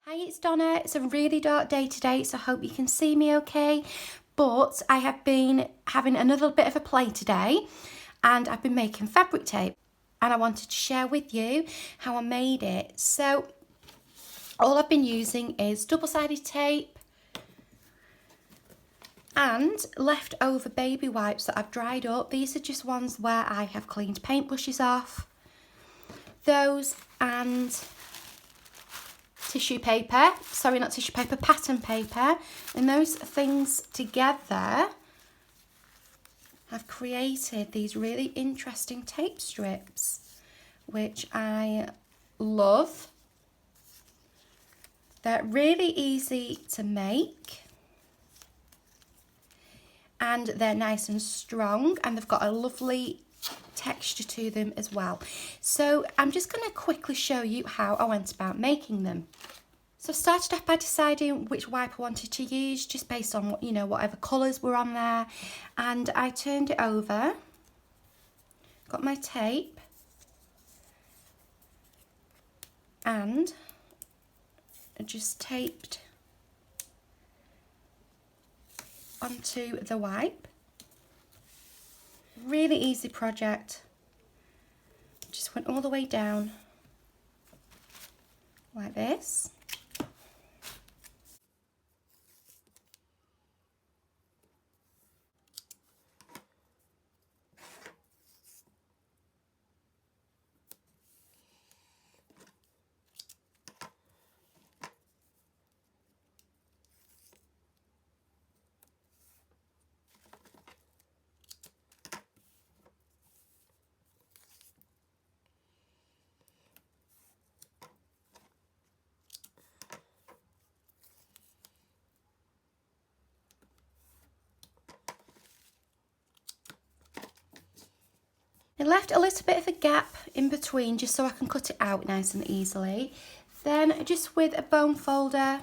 Hi, it's Donna. It's a really dark day today, so I hope you can see me okay. But I have been having another bit of a play today, and I've been making fabric tape, and I wanted to share with you how I made it. So all I've been using is double-sided tape and leftover baby wipes that I've dried up. These are just ones where I have cleaned paintbrushes off. Those and tissue paper, sorry, not tissue paper, pattern paper, and those things together have created these really interesting tape strips, which I love. They're really easy to make, and they're nice and strong, and they've got a lovely texture to them as well. So I'm just going to quickly show you how I went about making them. So I started off by deciding which wipe I wanted to use, just based on, you know, whatever colours were on there, and I turned it over, got my tape, and I just taped onto the wipe. Really easy project. Just went all the way down like this. I left a little bit of a gap in between just so I can cut it out nice and easily. Then just with a bone folder,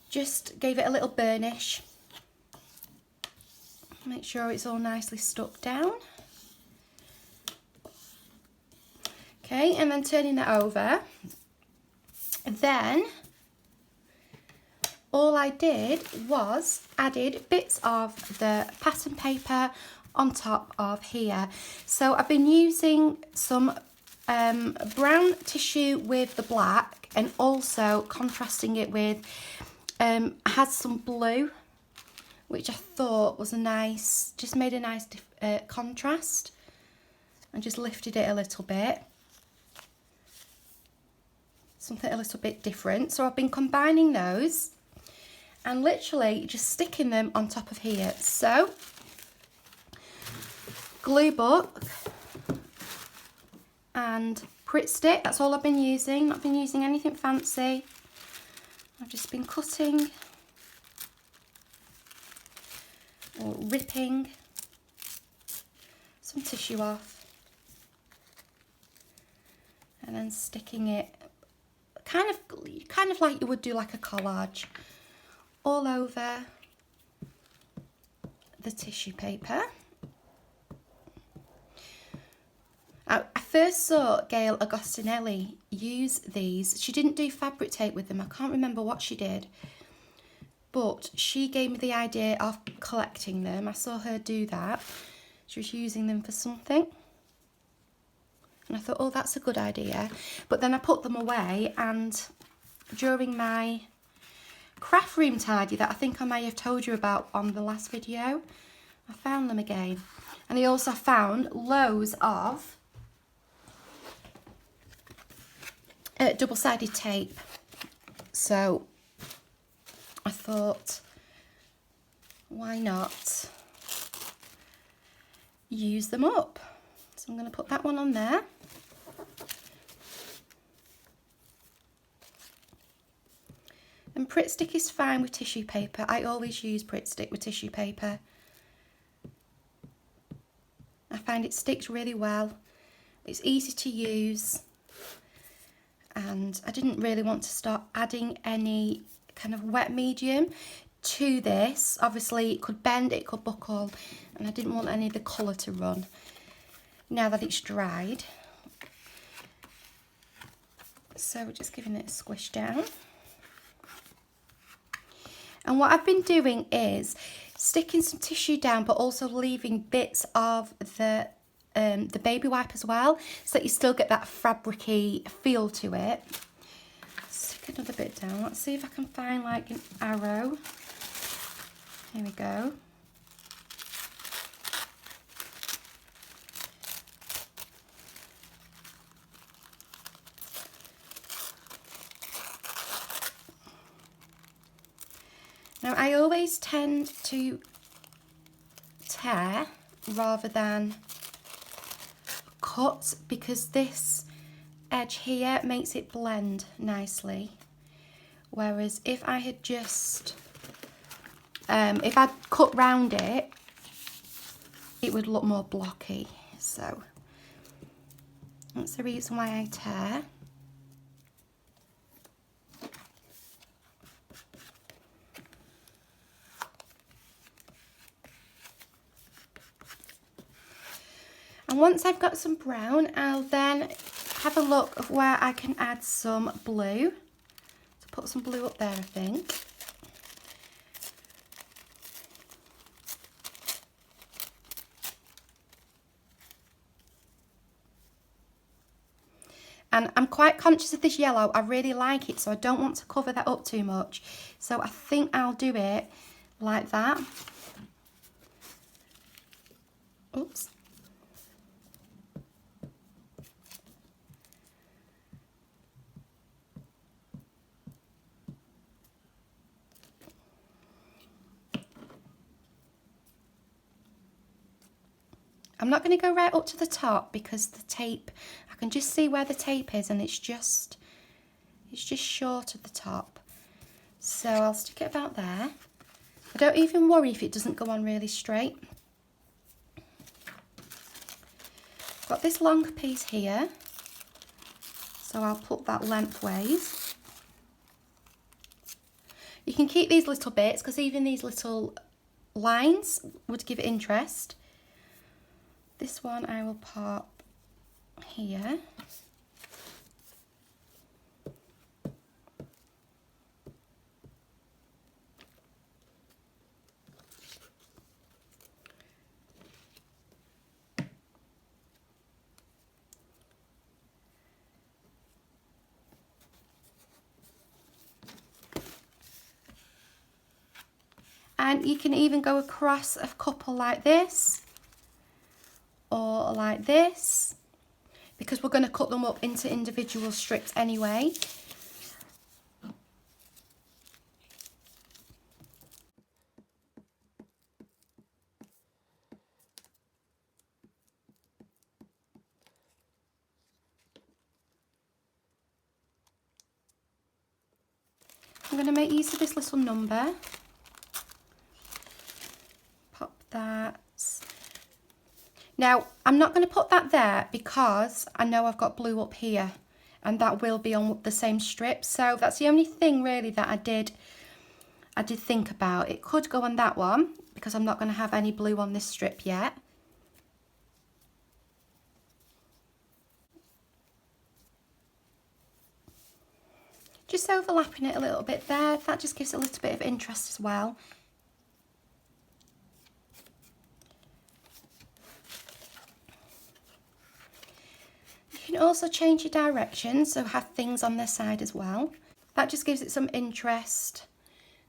just gave it a little burnish. Make sure it's all nicely stuck down. Okay, and then turning that over. Then all I did was added bits of the pattern paper on top of here. So I've been using some brown tissue with the black, and also contrasting it with, I had some blue, which I thought was a nice, just made a nice contrast, and just lifted it a little bit. Something a little bit different. So I've been combining those and literally just sticking them on top of here. So glue book and Pritt stick, that's all I've been using. Not been using anything fancy. I've just been cutting or ripping some tissue off and then sticking it kind of like you would do like a collage all over the tissue paper. I first saw Gail Agostinelli use these. She didn't do fabric tape with them. I can't remember what she did, but she gave me the idea of collecting them. I saw her do that. She was using them for something, and I thought, oh, that's a good idea. But then I put them away, and during my craft room tidy that I think I may have told you about on the last video, I found them again. And I also found loads of double-sided tape. So I thought, why not use them up? So I'm going to put that one on there. And Pritt stick is fine with tissue paper. I always use Pritt stick with tissue paper. I find it sticks really well. It's easy to use. And I didn't really want to start adding any kind of wet medium to this. Obviously it could bend, it could buckle, and I didn't want any of the colour to run. Now that it's dried, So we're just giving it a squish down. And what I've been doing is sticking some tissue down, but also leaving bits of the baby wipe as well, so that you still get that fabricy feel to it. Stick another bit down. Let's see if I can find like an arrow. Here we go. Now I always tend to tear rather than cut, because this edge here makes it blend nicely, whereas if I had just if I'd cut round it, it would look more blocky. So that's the reason why I tear. And once I've got some brown, I'll then have a look at where I can add some blue. So put some blue up there, I think. And I'm quite conscious of this yellow. I really like it, so I don't want to cover that up too much. So I think I'll do it like that. Oops. I'm not going to go right up to the top because the tape, I can just see where the tape is, and it's just short of the top. So I'll stick it about there. I don't even worry if it doesn't go on really straight. Got this long piece here, so I'll put that lengthways. You can keep these little bits because even these little lines would give it interest. This one I will pop here. And you can even go across a couple like this, or like this, because we're going to cut them up into individual strips anyway. I'm going to make use of this little number. Pop that. Now, I'm not going to put that there because I know I've got blue up here, and that will be on the same strip. So that's the only thing really that I did think about. It could go on that one because I'm not going to have any blue on this strip yet. Just overlapping it a little bit there. That just gives it a little bit of interest as well. You can also change your direction, so have things on this side as well. That just gives it some interest,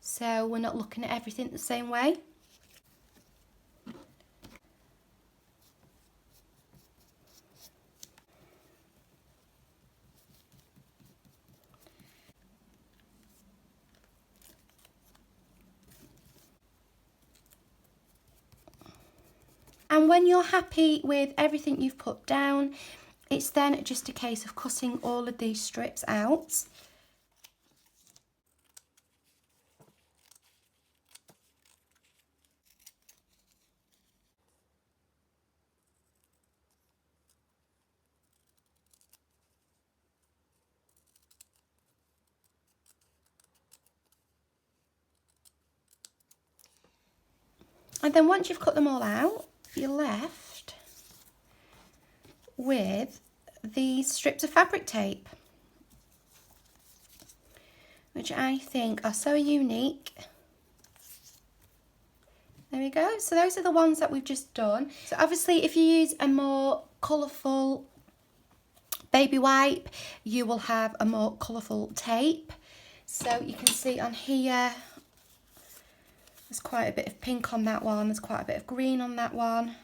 so we're not looking at everything the same way. And when you're happy with everything you've put down, it's then just a case of cutting all of these strips out. And then once you've cut them all out, you're left with these strips of fabric tape. which I think are so unique. There we go. So those are the ones that we've just done. So obviously if you use a more colourful baby wipe, you will have a more colourful tape. So you can see on here, there's quite a bit of pink on that one. There's quite a bit of green on that one.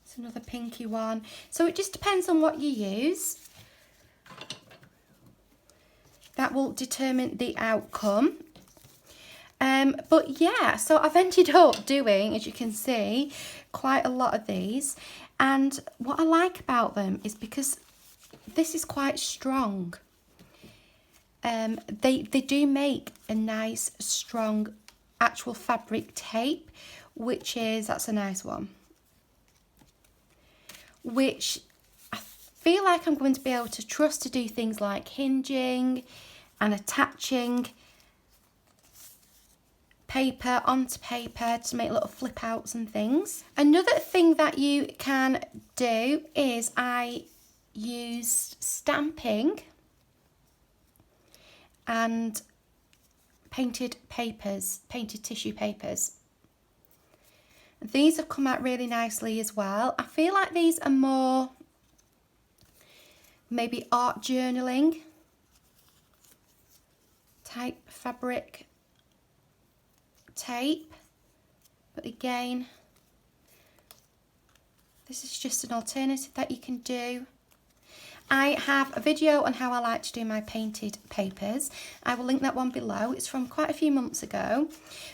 It's another pinky one. So it just depends on what you use. That will determine the outcome. But yeah, so I've ended up doing, as you can see, quite a lot of these. And what I like about them is because this is quite strong. They do make a nice, strong, actual fabric tape, that's a nice one. Which I feel like I'm going to be able to trust to do things like hinging and attaching paper onto paper to make little flip outs and things. Another thing that you can do is I used stamping and painted tissue papers. These have come out really nicely as well. I feel like these are more maybe art journaling type fabric tape, but again, this is just an alternative that you can do. I have a video on how I like to do my painted papers. I will link that one below. It's from quite a few months ago,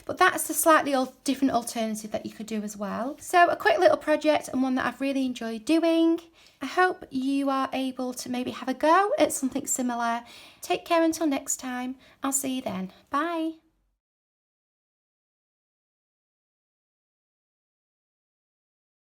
but that's a slightly different alternative that you could do as well. So a quick little project and one that I've really enjoyed doing. I hope you are able to maybe have a go at something similar. Take care until next time. I'll see you then. Bye.